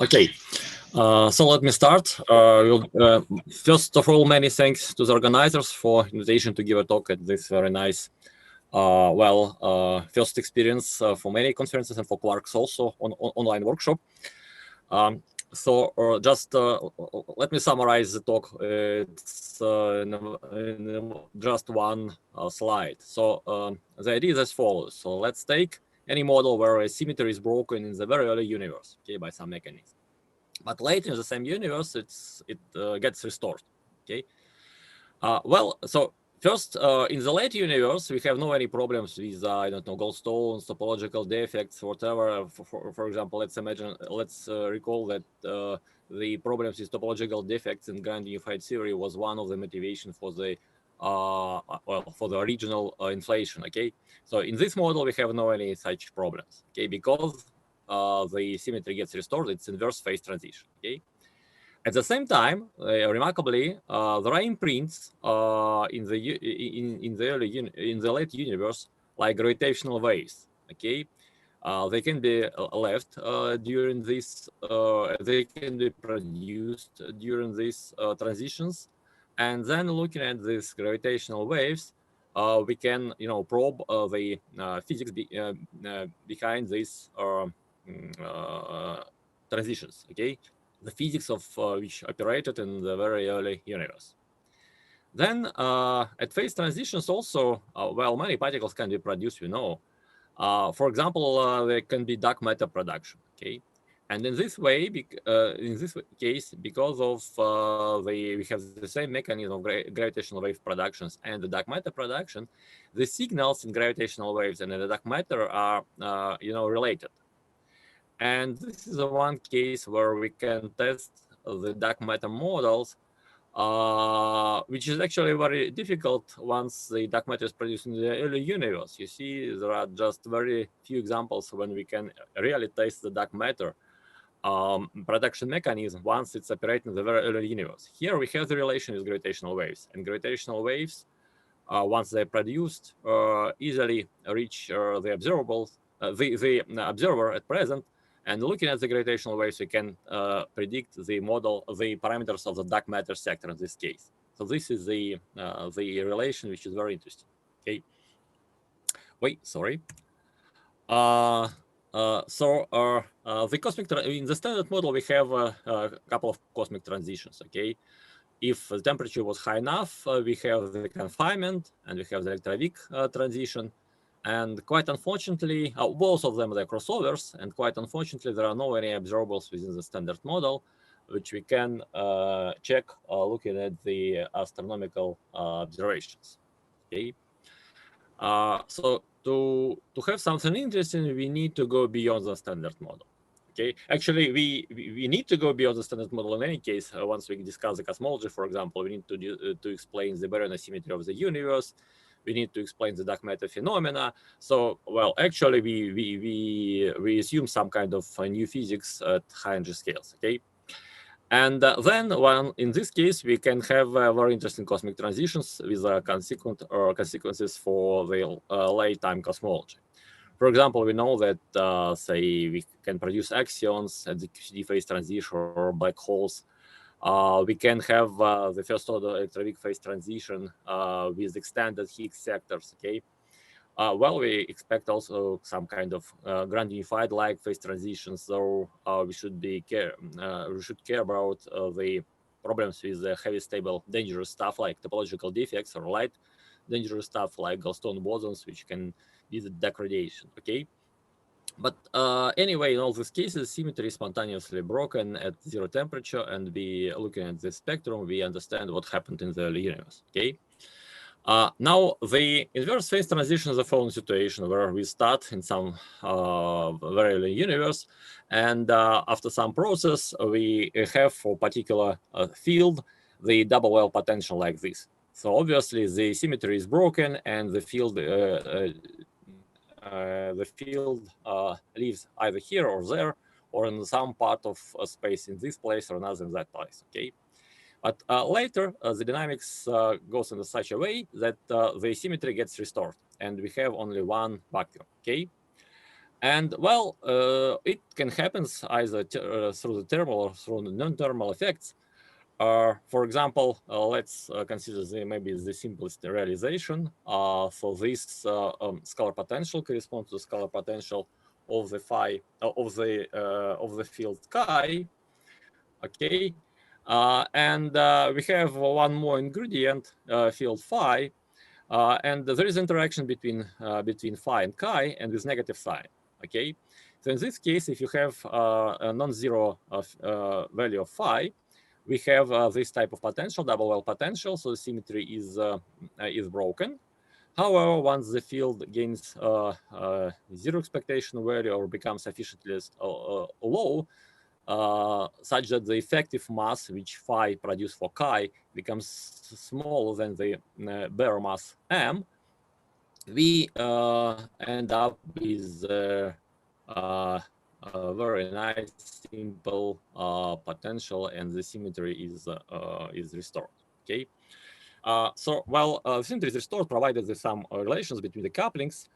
Okay, so let me start. First of all, many thanks to the organizers for invitation to give a talk at this very nice, first experience for many conferences and for Quarks also on online workshop. Just let me summarize the talk. It's in just one slide. So the idea is as follows. So let's take any model where a symmetry is broken in the very early universe, okay, by some mechanism. But later in the same universe, it gets restored, okay. So first, in the late universe, we have no any problems with I don't know, gallstones, topological defects, whatever. For example, let's recall that the problems with topological defects in grand unified theory was one of the motivation for the for the original inflation. Okay, so in this model we have no any such problems. Okay, because the symmetry gets restored, it's inverse phase transition. Okay. At the same time, remarkably, there are imprints in the late universe, like gravitational waves. Okay, they can be left during this. They can be produced during these transitions, and then looking at these gravitational waves, we can probe the physics behind these transitions. Okay. The physics of which operated in the very early universe. Then at phase transitions also, many particles can be produced, we know. For example, there can be dark matter production, okay? And in this way, in this case, because of we have the same mechanism of gravitational wave productions and the dark matter production, the signals in gravitational waves and in the dark matter are, related. And this is the one case where we can test the dark matter models, which is actually very difficult once the dark matter is produced in the early universe. You see, there are just very few examples when we can really test the dark matter production mechanism once it's operating in the very early universe. Here we have the relation with gravitational waves, and gravitational waves, once they're produced, easily reach the observables, the observer at present. And looking at the gravitational waves, we can predict the model, the parameters of the dark matter sector in this case. So this is the relation, which is very interesting. Okay. Wait, sorry. The cosmic in the standard model, we have a couple of cosmic transitions. Okay. If the temperature was high enough, we have the confinement and we have the electroweak transition. And quite unfortunately, both of them are crossovers, and quite unfortunately, there are no any observables within the standard model, which we can check looking at the astronomical observations. Okay. So to have something interesting, we need to go beyond the standard model. Okay. Actually, we need to go beyond the standard model in any case. Once we discuss the cosmology, for example, we need to explain the baryon asymmetry of the universe. We need to explain the dark matter phenomena. So, well, actually, we assume some kind of new physics at high energy scales. Okay, and then, in this case, we can have very interesting cosmic transitions with consequences for the late time cosmology. For example, we know that say we can produce axions at the QCD phase transition or black holes. We can have the first order electroweak phase transition with extended Higgs sectors. Okay. We expect also some kind of grand unified like phase transitions. So we should care about the problems with the heavy stable dangerous stuff like topological defects, or light dangerous stuff like gallstone bosons, which can be the degradation. Okay. But anyway, in all these cases, symmetry is spontaneously broken at zero temperature, and we looking at the spectrum, we understand what happened in the early universe. Okay. Now, the inverse phase transition is the following situation where we start in some very early universe, and after some process, we have for particular field the double well potential like this. So obviously, the symmetry is broken, and the field lives either here or there, or in some part of space in this place or another in that place. Okay. But later, the dynamics goes in such a way that the symmetry gets restored, and we have only one vacuum. Okay. And well, it can happen either through the thermal or through the non-thermal effects. For example, let's consider maybe the simplest realization. So this scalar potential corresponds to the scalar potential of the phi of the field chi. Okay, and we have one more ingredient, field phi, and there is interaction between phi and chi, and with negative sign. Okay, so in this case, if you have a non-zero value of phi, we have this type of potential, double well potential, so the symmetry is broken. However, once the field gains zero expectation value or becomes sufficiently low, such that the effective mass which phi produce for chi becomes smaller than the bare mass m, we end up with a very nice simple potential, and the symmetry is restored. Okay. So while symmetry is restored, provided there's some relations between the couplings.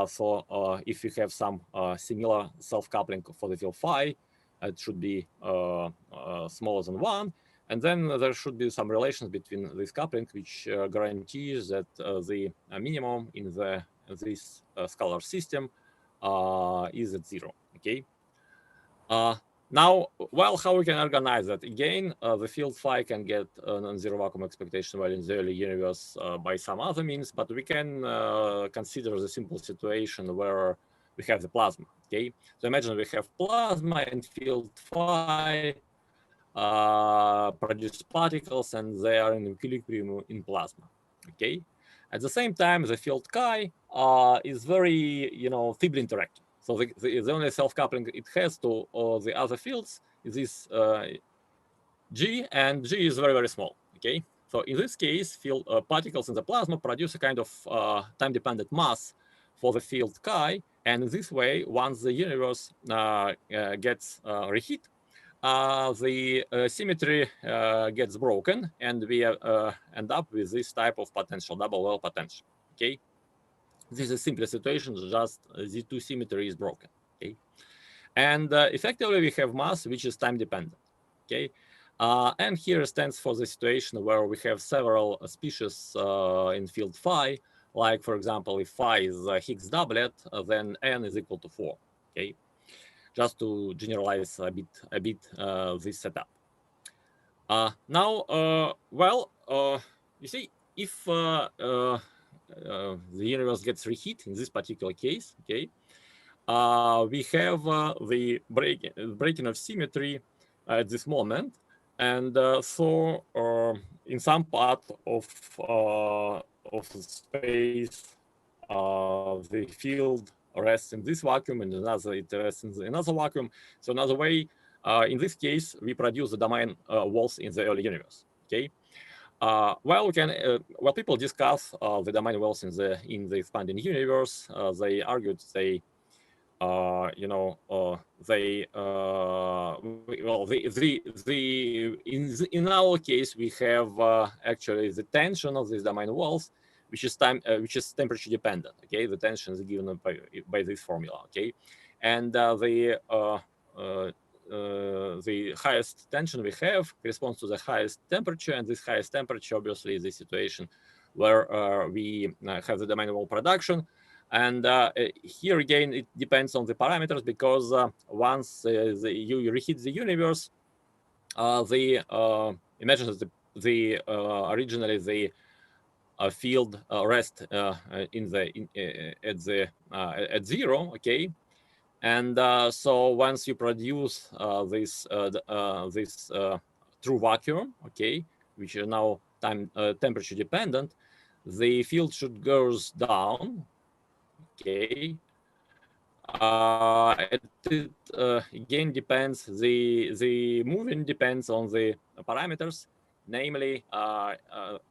So if you have some similar self-coupling for the field phi, it should be smaller than 1. And then there should be some relations between this coupling, which guarantees that the minimum in this scalar system is at 0. Okay. Now, well, how we can organize that? Again, the field phi can get a non-zero vacuum expectation value in the early universe by some other means, but we can consider the simple situation where we have the plasma. Okay, so imagine we have plasma and field phi produce particles, and they are in equilibrium in plasma. Okay, at the same time, the field chi is very, feebly interacting. So the only self-coupling it has to the other fields is this G, and G is very, very small. Okay, so in this case, field particles in the plasma produce a kind of time-dependent mass for the field chi, and in this way, once the universe gets reheat, the symmetry gets broken, and we end up with this type of potential, double well potential. Okay, this is a simple situation, just the two symmetry is broken. Okay, and effectively we have mass which is time dependent. Okay, and here stands for the situation where we have several species in field phi. Like, for example, if phi is a Higgs doublet, then n is equal to 4. Okay, just to generalize a bit this setup. Now, well, you see, if the universe gets reheat in this particular case, okay, we have the breaking of symmetry at this moment, and so in some part of space, the field rests in this vacuum, and another it rests in another vacuum. So another way, in this case, we produce the domain walls in the early universe. Okay. Well, we can. Well, people discuss the domain walls in the expanding universe. They argued they in our case we have actually the tension of these domain walls, which is temperature dependent. Okay, the tension is given by this formula. Okay, and the highest tension we have corresponds to the highest temperature, and this highest temperature obviously is the situation where we have the domain wall production. And here again, it depends on the parameters, because once you reheat the universe, imagine that originally the field rest at 0. Okay, and so once you produce this true vacuum, okay, which is now temperature dependent, the field should goes down. Okay, it again depends. The moving depends on the parameters, namely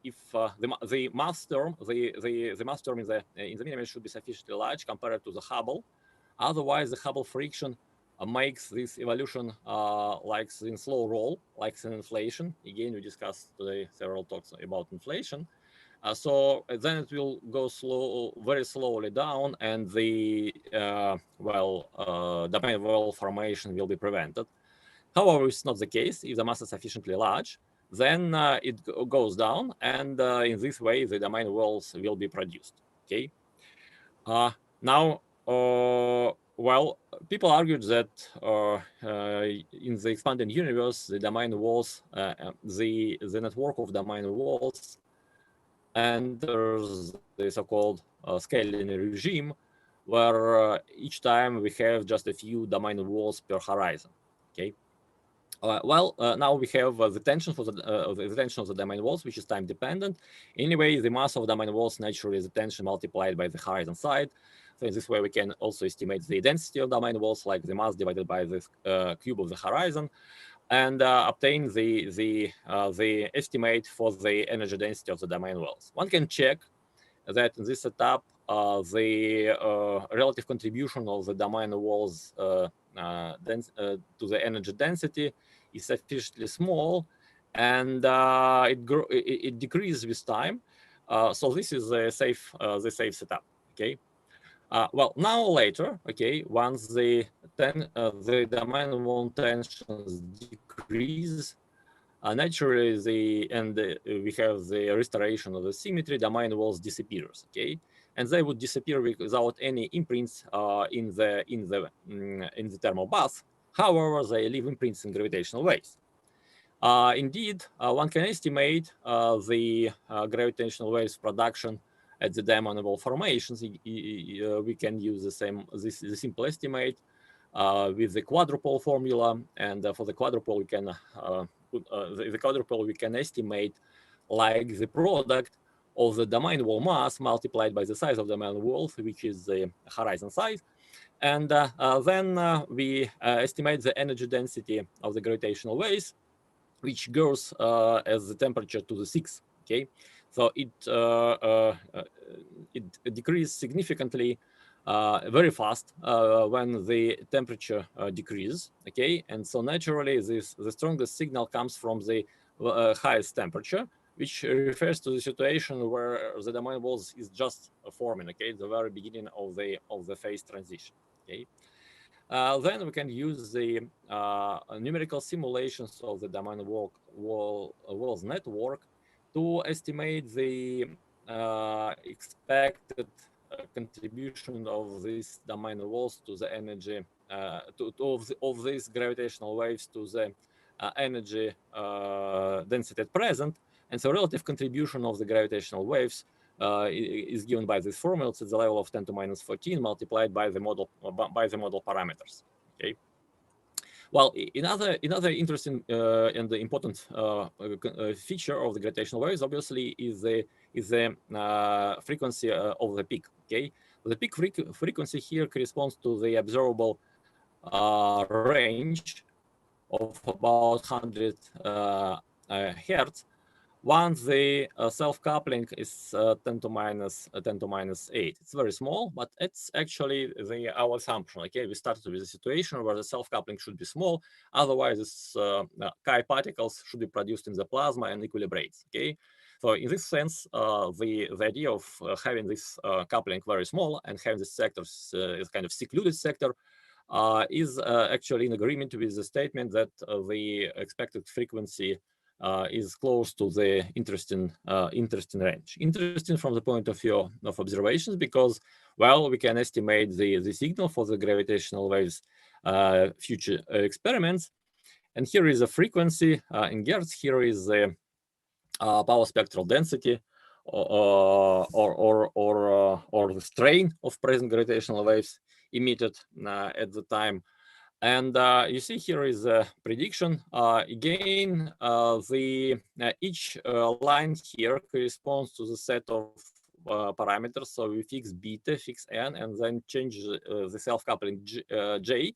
if the mass term, the mass term in the minimum should be sufficiently large compared to the Hubble. Otherwise, the Hubble friction makes this evolution like in slow roll, like in inflation. Again, we discussed today several talks about inflation. So then it will go very slowly down, and the domain wall formation will be prevented. However, it's not the case. If the mass is sufficiently large, then it goes down, and in this way, the domain walls will be produced. Okay. Now, people argued that in the expanding universe, the domain walls, the network of domain walls enters the so-called scaling regime, where each time we have just a few domain walls per horizon. Okay. Now we have the tension for the tension of the domain walls, which is time dependent. Anyway, the mass of domain walls naturally is the tension multiplied by the horizon side. So in this way, we can also estimate the density of domain walls, like the mass divided by the cube of the horizon, and obtain the estimate for the energy density of the domain walls. One can check that in this setup, the relative contribution of the domain walls to the energy density is sufficiently small, and it decreases with time. So this is the safe setup. Okay. Now later, okay, once the domain wall tensions decrease, naturally we have the restoration of the symmetry, domain walls disappears, okay, and they would disappear without any imprints in the thermal bath. However, they leave imprints in gravitational waves. Indeed, one can estimate the gravitational waves production at the diamond wall formations. We can use the simple estimate with the quadrupole formula, and for the quadrupole we can the quadrupole we can estimate like the product of the domain wall mass multiplied by the size of the domain walls, which is the horizon size, and then we estimate the energy density of the gravitational waves, which goes as the temperature to the 6. Okay, so it decreases significantly very fast when the temperature decreases. Okay, and so naturally the strongest signal comes from the highest temperature, which refers to the situation where the domain walls is just forming. Okay, the very beginning of the phase transition. Okay. Then we can use the numerical simulations of the domain walls network to estimate the expected contribution of these domain walls to the energy of these gravitational waves to the energy density at present, and so relative contribution of the gravitational waves is given by this formula. It's at the level of 10 to minus 14 multiplied by the model parameters. Okay. Well, another interesting and important feature of the gravitational waves, obviously, is the frequency of the peak. Okay, the peak frequency here corresponds to the observable range of about 100 hertz, once the self-coupling is 10 to minus 8. It's very small, but it's actually our assumption. Okay, we started with a situation where the self-coupling should be small, otherwise this chi particles should be produced in the plasma and equilibrates. Okay, so in this sense, the idea of having this coupling very small and having this sector is kind of secluded sector is actually in agreement with the statement that the expected frequency is close to the interesting range. Interesting from the point of view of observations, because, well, we can estimate the signal for the gravitational waves future experiments. And here is a frequency in Hertz. Here is the power spectral density, or the strain of present gravitational waves emitted at the time. And you see here is a prediction. Again, each line here corresponds to the set of parameters. So we fix beta, fix n, and then change the self-coupling G.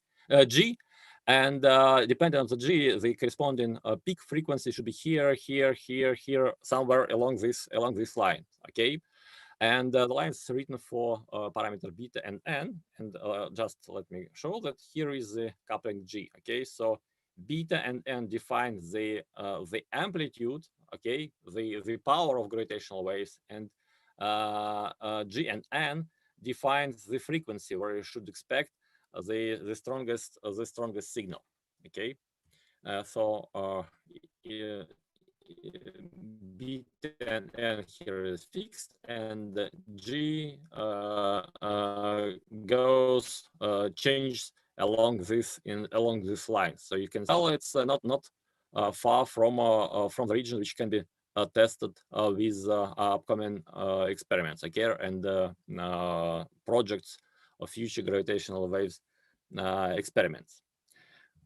And depending on the G, the corresponding peak frequency should be here, somewhere along this line. Okay. And the line is written for parameter beta and n. And just let me show that here is the coupling G. Okay, so beta and n define the amplitude okay, the power of gravitational waves, and G and N defines the frequency where you should expect the strongest signal. Okay, so beta and N here is fixed, and G goes changes along this line. So you can tell it's not far from the region which can be tested with upcoming experiments, okay, and projects of future gravitational waves experiments.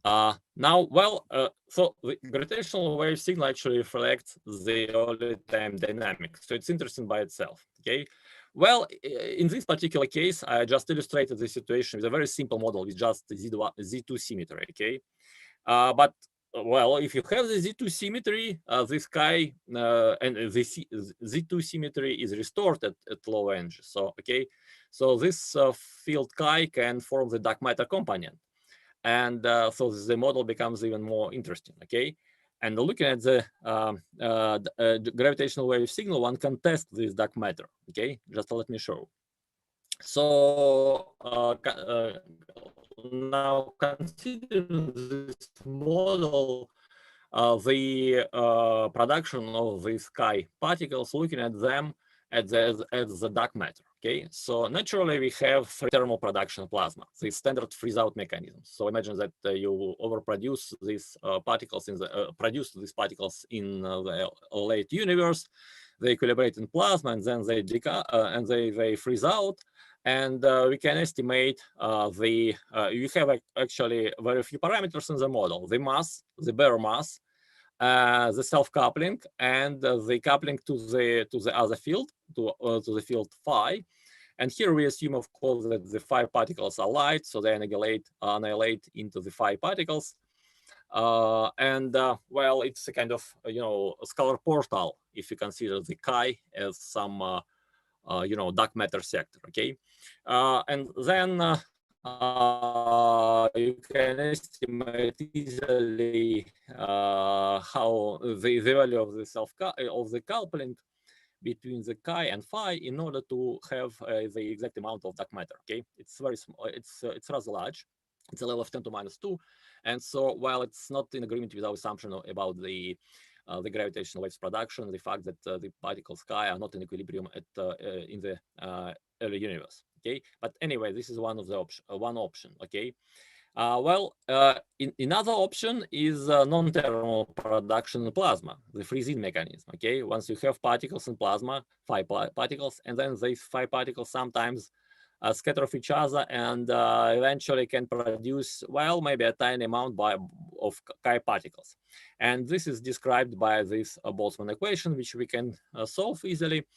Now, well, so the gravitational wave signal actually reflects the early time dynamics. So it's interesting by itself, okay? Well, in this particular case, I just illustrated the situation with a very simple model with just Z2 symmetry, okay? But well, if you have the Z2 symmetry, this chi and the Z2 symmetry is restored at low energy. So, okay, so this field chi can form the dark matter component. And so the model becomes even more interesting, okay? And looking at the gravitational wave signal, one can test this dark matter, okay? Just let me show. So now considering this model, the production of these chi particles, looking at them at the dark matter. Okay, so naturally we have thermal production plasma, the standard freeze-out mechanism. So imagine that you overproduce these particles produce these particles in the late universe. They equilibrate in plasma, and then they they freeze out. And we can estimate you have actually very few parameters in the model: the mass, the bare mass, the self-coupling, and the coupling to the other field, to the field phi. And here we assume, of course, that the phi particles are light, so they annihilate into the phi particles. Well, it's a kind of a scalar portal if you consider the chi as some dark matter sector. Okay, and then you can estimate easily how the value of the coupling between the chi and phi in order to have the exact amount of dark matter. Okay, it's very small. It's rather large. It's a level of 10 to minus 2, and so while it's not in agreement with our assumption about the gravitational waves production, the fact that the particles chi are not in equilibrium in the early universe. Okay, but anyway, this is one of the one option. Okay, another option is non-thermal production in plasma, the freeze-in mechanism. Okay, once you have particles in plasma, phi particles, and then these phi particles sometimes scatter off each other and eventually can produce, well, maybe a tiny amount of chi particles. And this is described by this Boltzmann equation, which we can solve easily.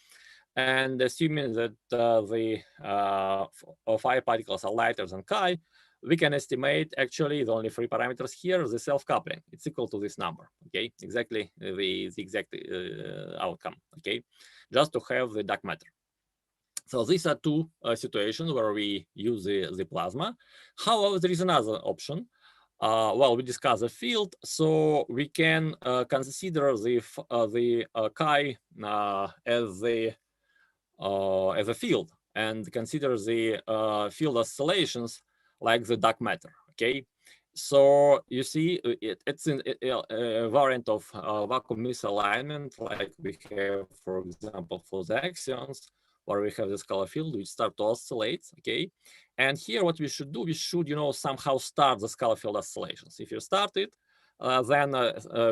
And assuming that the phi particles are lighter than chi, we can estimate actually the only three parameters here, the self-coupling. It's equal to this number, okay? Exactly the exact outcome, okay? Just to have the dark matter. So these are two situations where we use the plasma. However, there is another option. Well, we discuss the field, so we can consider the chi as a field and consider the field oscillations like the dark matter. Okay, so you see it's a variant of vacuum misalignment, like we have, for example, for the axions, where we have the scalar field which start to oscillate. Okay, and here what we should do, we should somehow start the scalar field oscillations. If you start it, then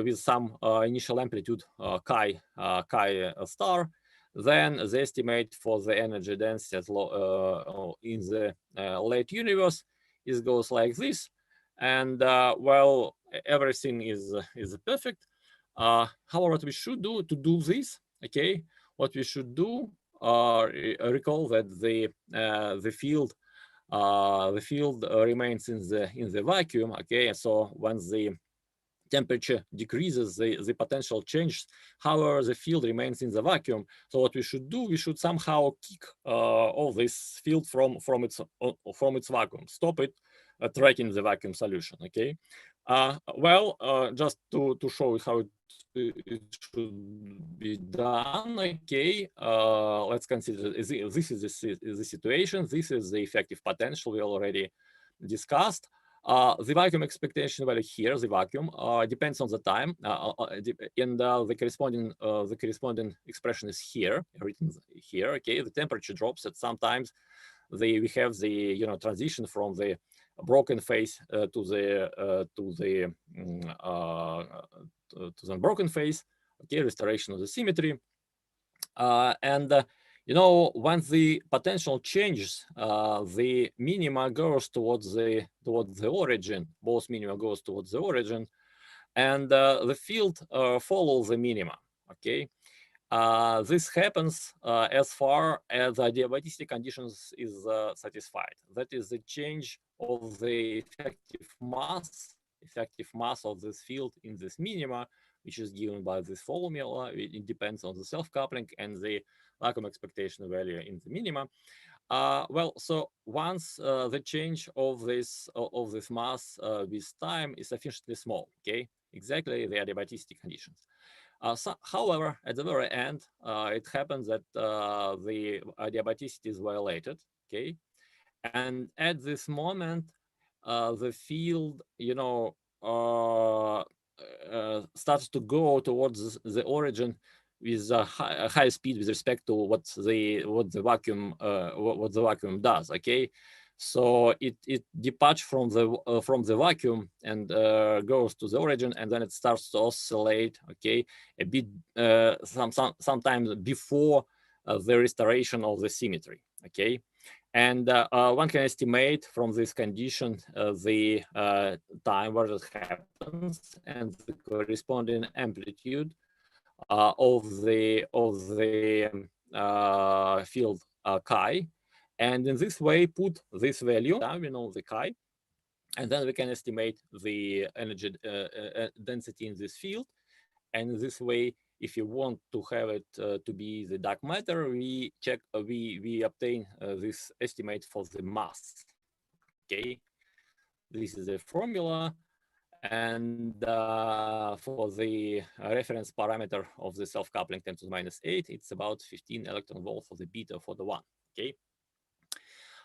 with some initial amplitude chi star, then the estimate for the energy density in the late universe goes like this, and well, everything is perfect. However, what we should do to do this, okay, what we should do, recall that the field remains in the vacuum. Okay, so once the temperature decreases, the potential changes. However, the field remains in the vacuum. So what we should do, we should somehow kick all this field from its vacuum, stop it tracking the vacuum solution. Okay. Well, just to show you how it be done. Okay, let's consider this is the situation. This is the effective potential we already discussed. The vacuum expectation value here, the vacuum, depends on the time, and the corresponding expression is here, written here. Okay, the temperature drops at sometimes. We have the transition from the broken phase to the unbroken phase. Okay, restoration of the symmetry, and once the potential changes, the minima goes towards the origin. Both minima goes towards the origin, and the field follows the minima. Okay, this happens as far as the adiabaticity conditions is satisfied. That is the change of the effective mass of this field in this minima, which is given by this formula. It depends on the self-coupling and the vacuum expectation value in the minima. Well, so once the change of this mass with time is sufficiently small, okay, exactly the adiabaticity conditions. However, at the very end, it happens that the adiabaticity is violated, okay, and at this moment, the field, starts to go towards the origin with a high speed with respect to what the vacuum does. Okay, so it departs from the vacuum and goes to the origin, and then it starts to oscillate. Okay, a bit sometimes before the restoration of the symmetry. Okay. And one can estimate from this condition the time where it happens and the corresponding amplitude of the field chi, and in this way put this value down. We know the chi, and then we can estimate the energy density in this field. And in this way, if you want to have it to be the dark matter, we check, we obtain this estimate for the mass. Okay, this is the formula, and for the reference parameter of the self-coupling 10 to the minus 8, it's about 15 electron volt for the beta for the 1. Okay.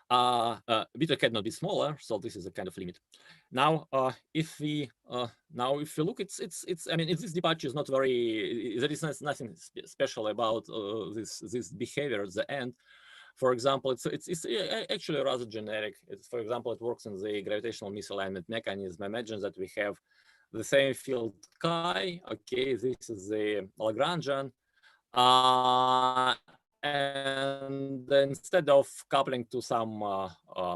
Beta cannot be smaller, so this is a kind of limit. Now, if we look, it's I mean, this departure is not very. There is nothing special about this behavior at the end. For example, it's actually rather generic. For example, it works in the gravitational misalignment mechanism. Imagine that we have the same field chi. Okay, this is the Lagrangian. And instead of coupling to some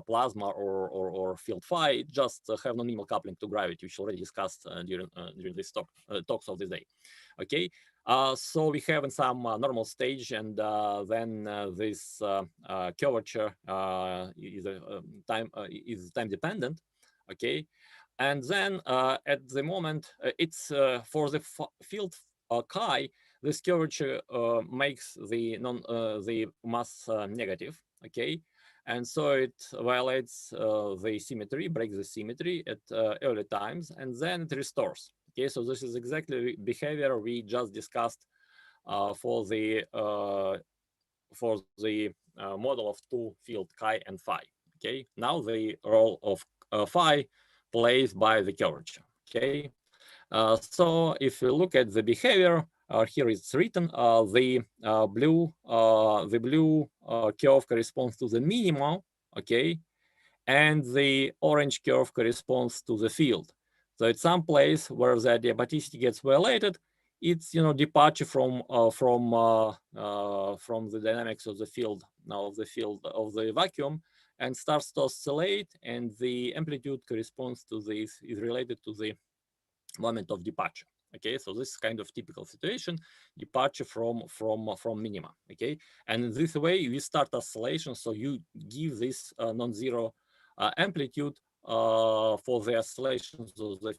plasma or field phi, just have non-minimal coupling to gravity, which already discussed during this talks of this day. Okay, so we have in some normal stage, and then this curvature is time dependent. Okay, and then at the moment it's for the field chi. This curvature makes the mass negative, okay, and so it violates the symmetry, breaks the symmetry at early times, and then it restores. Okay, so this is exactly the behavior we just discussed for the model of two field chi and phi. Okay, now the role of phi plays by the curvature. Okay, so if we look at the behavior. Here it's written, the blue curve corresponds to the minimum, okay, and the orange curve corresponds to the field. So at some place where the adiabaticity gets violated, it's departure from the dynamics of the field of the vacuum, and starts to oscillate, and the amplitude corresponds to this is related to the moment of departure. Okay, so this is kind of typical situation, departure from minima. Okay, and in this way we start oscillation. So you give this non-zero amplitude for the oscillations of the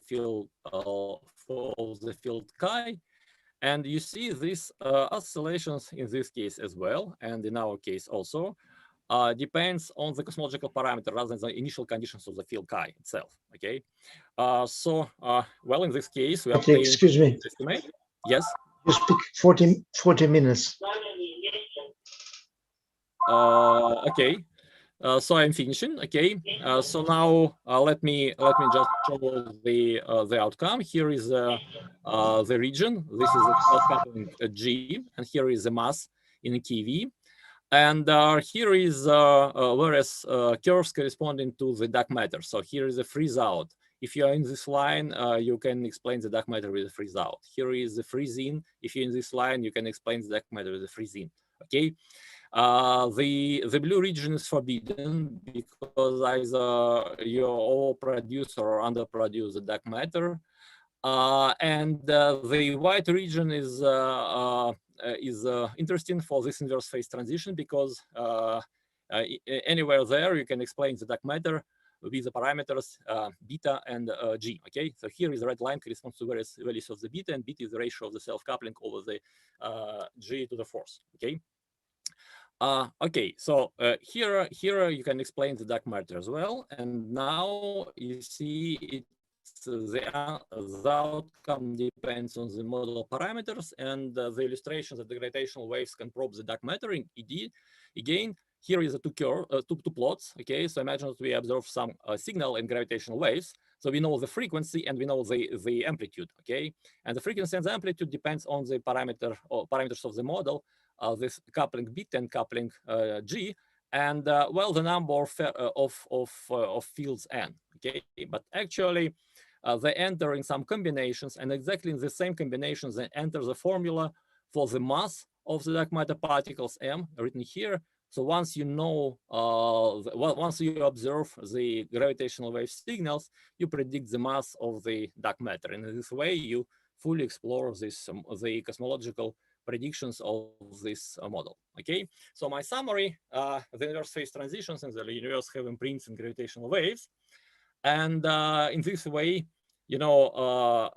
field chi, and you see these oscillations in this case as well, and in our case also. Depends on the cosmological parameter rather than the initial conditions of the field chi itself. Okay, well, in this case, we obtain excuse me. estimate. Yes. You speak 40 minutes. Okay. So I'm finishing. Okay. So now let me just show the outcome. Here is the region. This is a self-coupling G, and here is the mass in KV. And here is various curves corresponding to the dark matter. So here is a freeze out. If you are in this line, you can explain the dark matter with a freeze out. Here is the freeze in. If you're in this line, you can explain the dark matter with a freeze in. Okay. The blue region is forbidden because either you overproduce or underproduce the dark matter. And the white region is interesting for this inverse phase transition because anywhere there you can explain the dark matter with the parameters beta and G. Okay, so here is the red line corresponds to various values of the beta, and beta is the ratio of the self-coupling over the G to the fourth. Okay. Okay, so here you can explain the dark matter as well, and now you see it's the outcome depends on the model parameters, and the illustrations that the gravitational waves can probe the dark matter in ED. Again, here is the two plots. Okay, so imagine that we observe some signal in gravitational waves. So we know the frequency and we know the amplitude. Okay, and the frequency and the amplitude depends on the parameters of the model. This coupling beta and coupling G, and well, the number of fields n. Okay, but actually they enter in some combinations, and exactly in the same combinations they enter the formula for the mass of the dark matter particles m written here. So once you know, once you observe the gravitational wave signals, you predict the mass of the dark matter, and in this way you fully explore this the cosmological predictions of this model. Okay, so my summary: the inverse phase transitions in the universe have imprints in gravitational waves, and in this way, you know,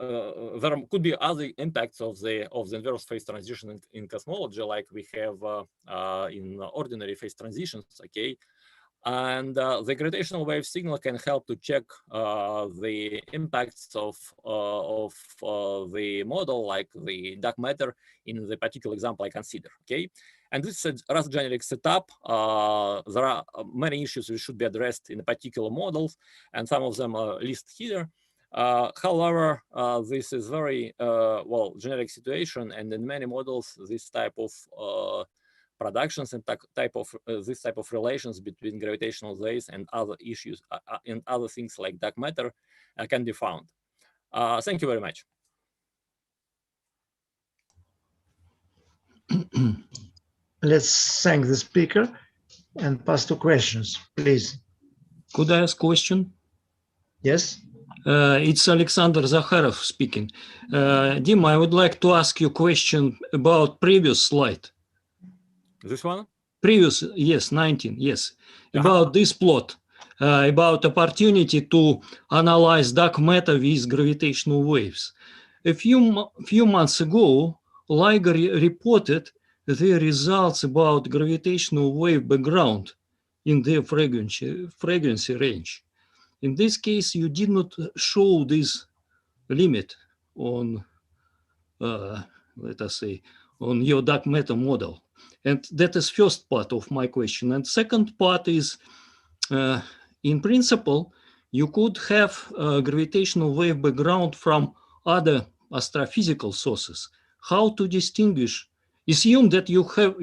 there could be other impacts of the inverse phase transition in cosmology, like we have in ordinary phase transitions. Okay. And the gravitational wave signal can help to check the impacts of the model, like the dark matter, in the particular example I consider. Okay, and this is a rather generic setup. There are many issues which should be addressed in the particular models, and some of them are listed here. However, this is very well generic situation, and in many models, this type of productions and this type of relations between gravitational waves and other issues and other things like dark matter can be found. Thank you very much. Let's thank the speaker and pass to questions, please. Could I ask a question? Yes. It's Alexander Zakharov speaking. Dima, I would like to ask you a question about previous slide. This one? Previous, yes, 19, yes. About this plot, about opportunity to analyze dark matter with gravitational waves. A few months ago, LIGO reported the results about gravitational wave background in the frequency range. In this case, you did not show this limit on, let us say, on your dark matter model. And that is first part of my question. And second part is, in principle, you could have a gravitational wave background from other astrophysical sources. How to distinguish? Assume that you have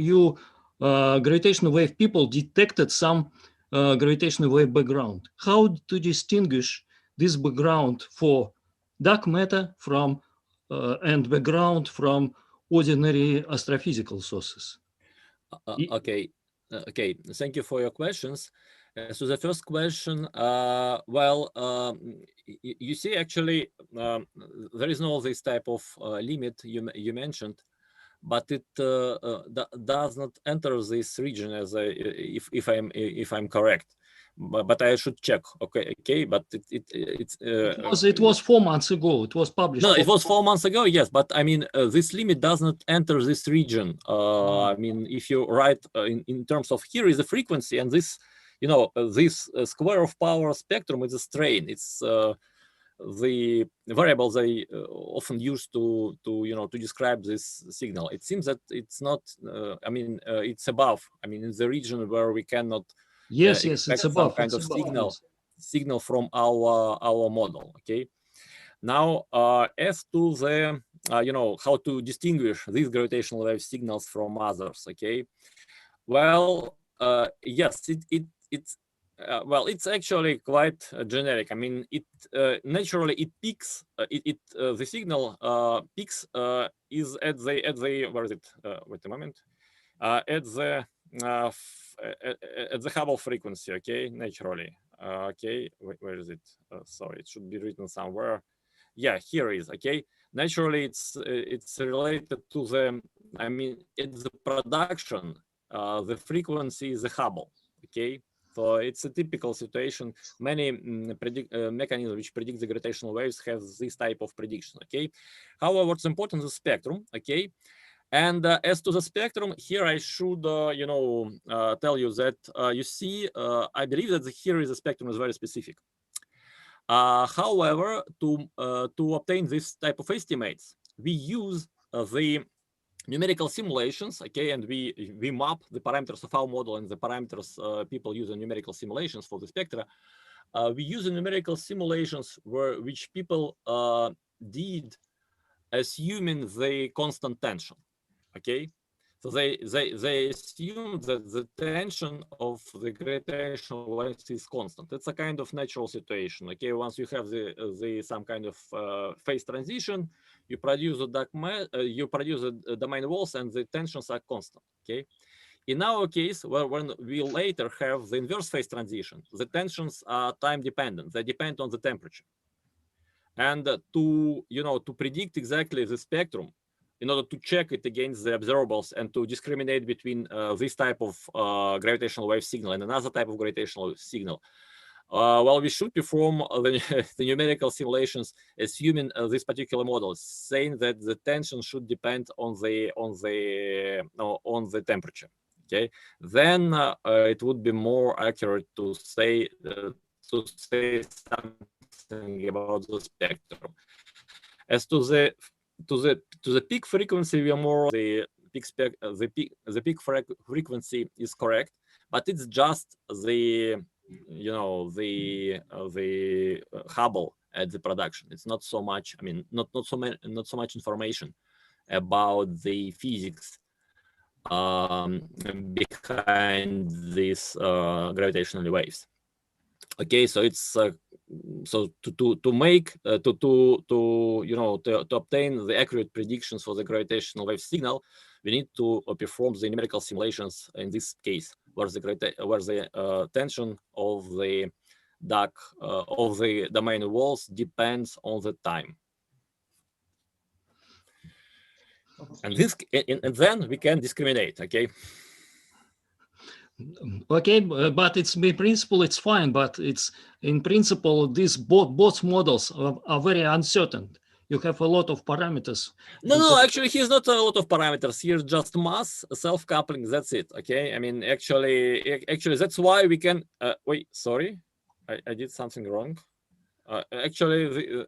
gravitational wave people detected some gravitational wave background. How to distinguish this background for dark matter from and background from ordinary astrophysical sources? Okay. Okay. Thank you for your questions. So the first question, well, you see, actually, there is no this type of limit you mentioned, but it does not enter this region as if I'm correct. But I should check. Okay, but it was 4 months ago. It was published. No, it was 4 months ago. Yes, but I mean, this limit does not enter this region. I mean, if you write in terms of here is the frequency, and this, you know, this square of power spectrum is a strain. It's the variables they often use to describe this signal. It seems that it's not. I mean, it's above. I mean, in the region where we cannot Yes, expect it's above. some kind of It's above, signal from our model. Okay. Now, as to the how to distinguish these gravitational wave signals from others. Okay. Well, yes, it's well, it's actually quite generic. I mean, it naturally it peaks. The signal peaks is at the where is it? Wait a moment. At the at the Hubble frequency. Okay, naturally. Okay, where is it? Sorry, it should be written somewhere. Yeah, here is. Okay, naturally it's related to the. I mean, it's the production. The frequency is the Hubble. Okay. So it's a typical situation. Many mechanisms which predict the gravitational waves have this type of prediction. Okay. However, what's important is the spectrum. Okay. And as to the spectrum, here I should, tell you that you see, I believe that here is the spectrum is very specific. However, to obtain this type of estimates, we use the numerical simulations, okay, and we map the parameters of our model and the parameters people use in numerical simulations for the spectra. We use the numerical simulations which people did assuming the constant tension, okay. So they assume that the tension of the gravitational waves is constant. It's a kind of natural situation. Okay, once you have the some kind of phase transition, you produce you produce the domain walls, and the tensions are constant. Okay. In our case, when we later have the inverse phase transition, the tensions are time dependent. They depend on the temperature. And to predict exactly the spectrum, in order to check it against the observables and to discriminate between this type of gravitational wave signal and another type of gravitational signal, well, we should perform the numerical simulations assuming this particular model, saying that the tension should depend on the temperature. Okay, then it would be more accurate to say something about the spectrum. As to the peak frequency, we are more the peak frequency is correct, but it's just the the Hubble at the production. It's not so much. I mean, not so much information about the physics behind these gravitational waves. Okay, so it's so to make to obtain the accurate predictions for the gravitational wave signal, we need to perform the numerical simulations in this case, where the tension of the of the domain walls depends on the time. And then we can discriminate. Okay. Okay, but it's in principle it's fine, but it's in principle these both models are very uncertain. You have a lot of parameters. No, actually here's not a lot of parameters. Here's just mass, self-coupling. That's it. Okay. I mean, actually that's why we can. Wait, sorry, I did something wrong. Actually,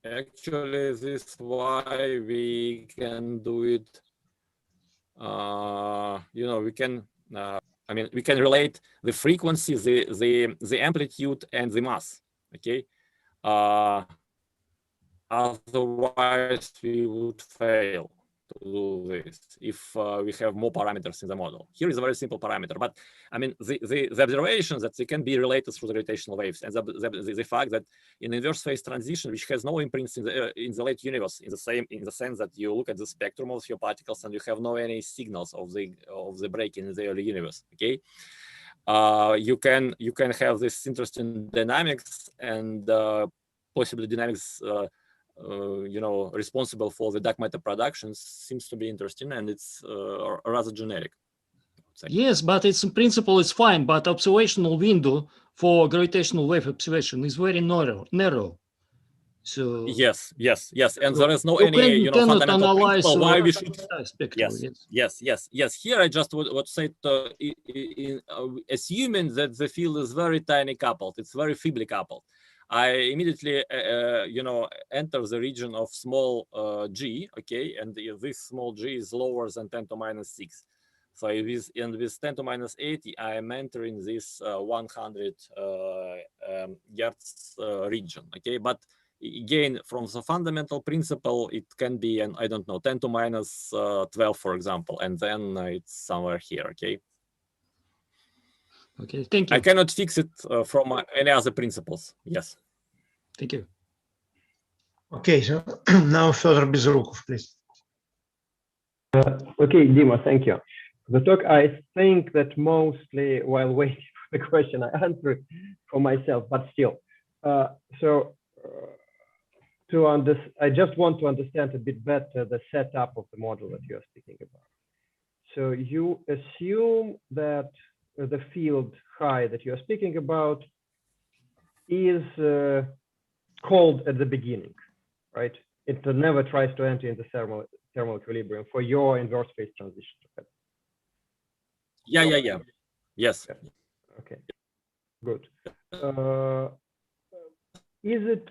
actually, this is why we can do it. We can. I mean, we can relate the frequency, the amplitude, and the mass. Okay. Otherwise, we would fail to do this if we have more parameters in the model. Here is a very simple parameter, but I mean the observations that they can be related through the gravitational waves, and the fact that in inverse phase transition, which has no imprints in the late universe, in the sense that you look at the spectrum of your particles and you have no any signals of the breaking in the early universe. Okay, you can have this interesting dynamics and possibly dynamics. Responsible for the dark matter productions seems to be interesting, and it's rather generic. Yes, but it's in principle it's fine, but observational window for gravitational wave observation is very narrow. So yes, and So there is no you any cannot fundamental analyze principle why we should. spectrum. Yes. Here I just would say assuming that the field is very tiny coupled, it's very feebly coupled, I immediately enter the region of small g, okay, and this small g is lower than 10 to minus 6. So with 10 to minus 80, I am entering this 100 Hertz region, okay, but again, from the fundamental principle, it can be, and I don't know, 10 to minus 12, for example, and then it's somewhere here, okay? Okay, thank you. I cannot fix it from any other principles. Yes. Thank you. Okay, so now Fedor Bezrukov, please. Okay, Dima, thank you. The talk, I think that mostly while waiting for the question, I answered for myself, but still. I just want to understand a bit better the setup of the model that you're speaking about. So you assume that the field phi that you're speaking about is cold at the beginning, right? It never tries to enter in the thermal equilibrium for your inverse phase transition. Okay? Yeah. Yes. Yeah. Okay, good. Is it,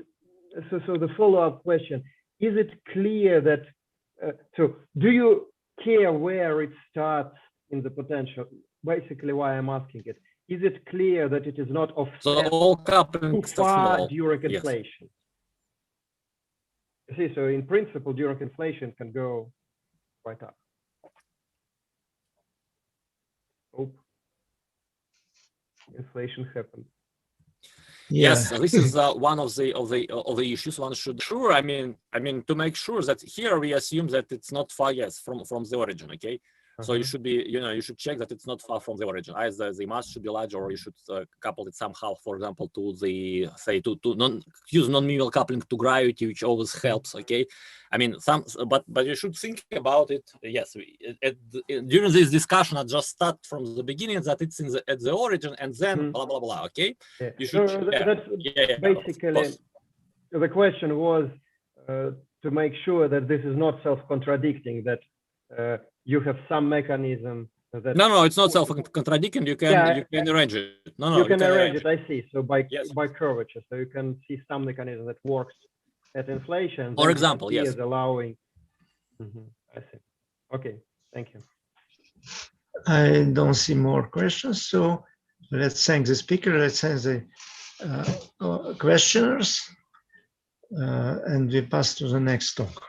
so the follow-up question, is it clear that, so do you care where it starts in the potential? Basically why I'm asking it. Is it clear that it is not offset So all coupling too far during yes. inflation? You see, so in principle, during inflation can go quite up. Oh, inflation happened. Yes, this is one of the issues one should sure. I mean to make sure that here we assume that it's not far from the origin. Okay, so you should be you should check that it's not far from the origin. Either the mass should be larger, or you should couple it somehow. For example, to the use non-minimal coupling to gravity, which always helps. Okay, I mean but you should think about it. Yes, during this discussion, I just start from the beginning that it's at the origin, and then blah blah blah. Okay, yeah. You should. That's basically the question was to make sure that this is not self-contradicting. That you have some mechanism that. No, it's not self-contradicting. You can arrange it. No, you can arrange it. I see. So by curvature, so you can see some mechanism that works at inflation. For example, yes. Is allowing. I see. Okay, thank you. I don't see more questions, so let's thank the speaker. Let's thank the questioners, and we pass to the next talk.